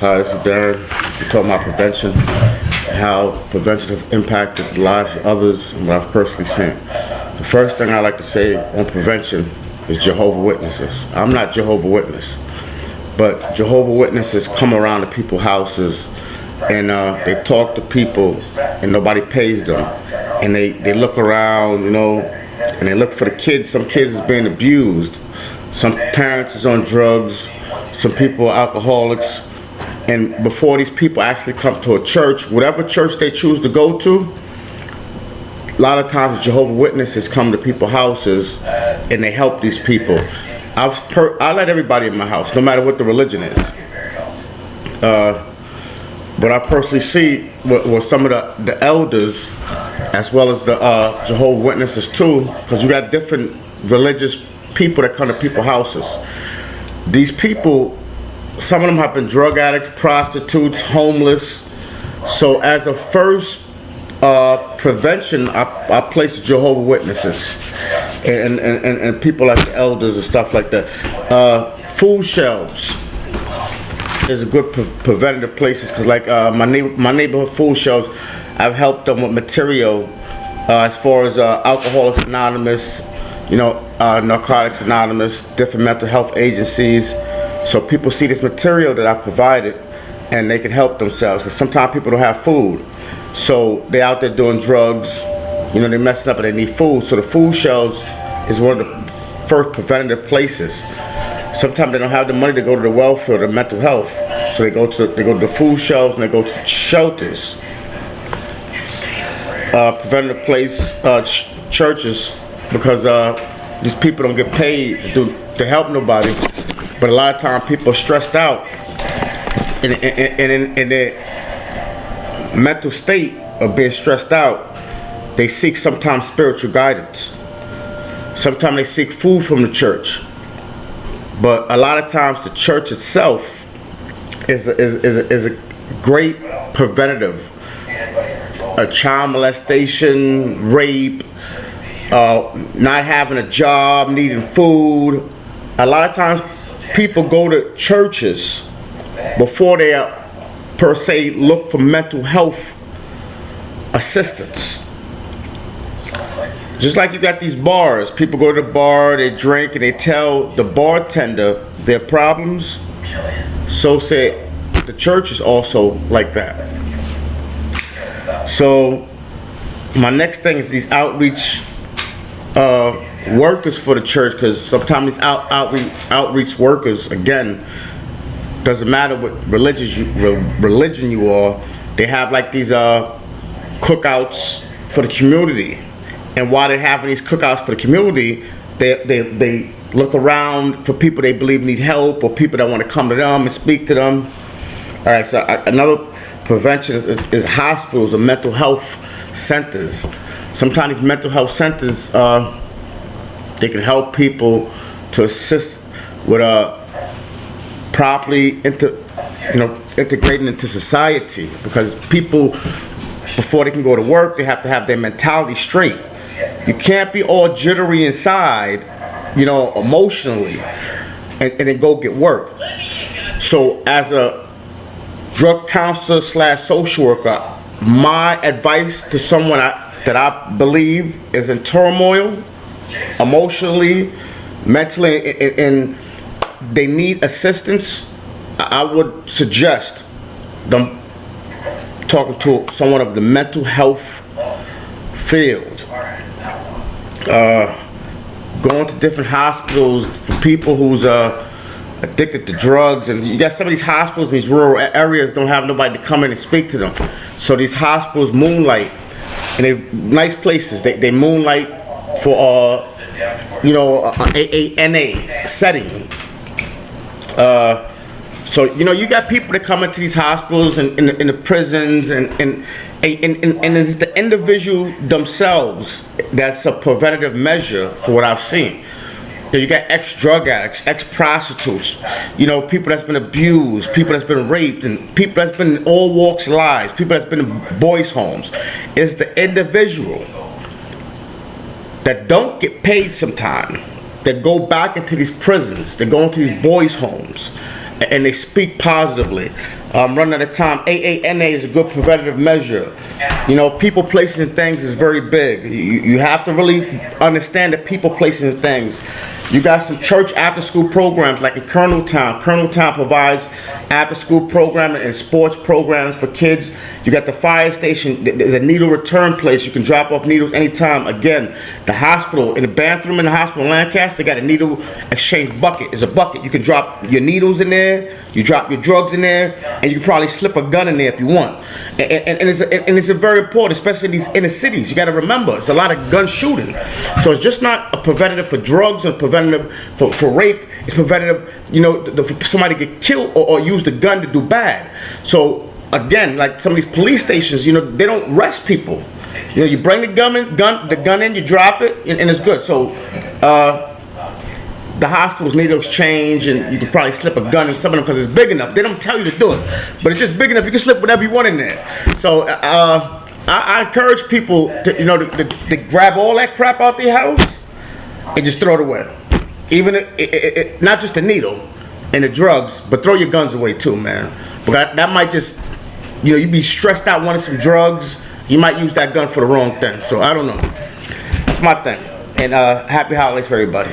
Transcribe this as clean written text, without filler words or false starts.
Hi, this is Darren. We're talking about prevention, how prevention has impacted the lives of others, and what I've personally seen. The first thing I like to say on prevention is Jehovah's Witnesses. I'm not Jehovah's Witness, but Jehovah's Witnesses come around to people's houses and they talk to people and nobody pays them. And they look around, and they look for the kids. Some kids is being abused. Some parents is on drugs. Some people are alcoholics. And before these people actually come to a church, whatever church they choose to go to, a lot of times Jehovah's Witnesses come to people's houses and they help these people. I let everybody in my house, no matter what the religion is. But I personally see with some of the elders, as well as the Jehovah's Witnesses too, because you got different religious people that come to people's houses. These people, some of them have been drug addicts, prostitutes, homeless. So as a first prevention, I place Jehovah's Witnesses and people like the elders and stuff like that. Food shelves is a good preventative places, because like my neighborhood food shelves, I've helped them with material as far as Alcoholics Anonymous, Narcotics Anonymous, different mental health agencies. So people see this material that I provided and they can help themselves, because sometimes people don't have food. So they're out there doing drugs, they're messing up and they need food. So the food shelves is one of the first preventative places. Sometimes they don't have the money to go to the welfare or the mental health. So they go to the food shelves and they go to shelters. Preventative place, churches, because these people don't get paid to help nobody. But a lot of times people are stressed out in their mental state of being stressed out. They seek sometimes spiritual guidance. Sometimes they seek food from the church. But a lot of times the church itself is a great preventative. A child molestation, rape, not having a job, needing food. A lot of times people go to churches before they per se look for mental health assistance. Just like you got these bars, people go to the bar, they drink, and they tell the bartender their problems. So say the church is also like that. So my next thing is these outreach workers for the church, because sometimes these outreach workers, again, doesn't matter what religion you are, they have like these cookouts for the community. And while they're having these cookouts for the community, they look around for people they believe need help, or people that want to come to them and speak to them. All right, so another prevention is hospitals or mental health centers. Sometimes these mental health centers, they can help people to assist with properly integrating into society, because people, before they can go to work, they have to have their mentality straight. You can't be all jittery inside, emotionally, and then go get work. So as a drug counselor / social worker, my advice to someone that I believe is in turmoil, emotionally, mentally, and they need assistance, I would suggest them talking to someone of the mental health field. Going to different hospitals for people who's addicted to drugs, and you got some of these hospitals in these rural areas don't have nobody to come in and speak to them. So these hospitals moonlight, and they're nice places. They moonlight for AANA setting. So you got people that come into these hospitals and in the prisons, and it's the individual themselves that's a preventative measure for what I've seen. You got ex-drug addicts, ex-prostitutes, people that's been abused, people that's been raped, and people that's been in all walks of lives, people that's been in boys' homes. It's the individual that don't get paid sometime, that go back into these prisons, that go into these boys' homes, and they speak positively. Running out of time. AANA is a good preventative measure. You know, people, places, and things is very big. You have to really understand that people, places, and things. You got some church after-school programs like in Coloneltown. Coloneltown provides after-school programming and sports programs for kids. You got the fire station. There's a needle return place. You can drop off needles anytime. Again, the hospital, in the bathroom in the hospital in Lancaster, they got a needle exchange bucket. It's a bucket. You can drop your needles in there. You drop your drugs in there, and you can probably slip a gun in there if you want. And it's a very important, especially in these inner cities. You got to remember, it's a lot of gun shooting. So it's just not a preventative for drugs and preventative for rape. It's preventative, you know, for somebody to get killed or use the gun to do bad. So again, like some of these police stations, you know, they don't arrest people. You know, you bring the gun in, you drop it, and it's good. So the hospitals need to exchange, and you can probably slip a gun in some of them because it's big enough. They don't tell you to do it, but it's just big enough. You can slip whatever you want in there. So I encourage people to, you know, to grab all that crap out their house and just throw it away. Even not just the needle and the drugs, but throw your guns away too, man. But that might just, you know, you be stressed out wanting some drugs. You might use that gun for the wrong thing. So I don't know. That's my thing. And happy holidays for everybody.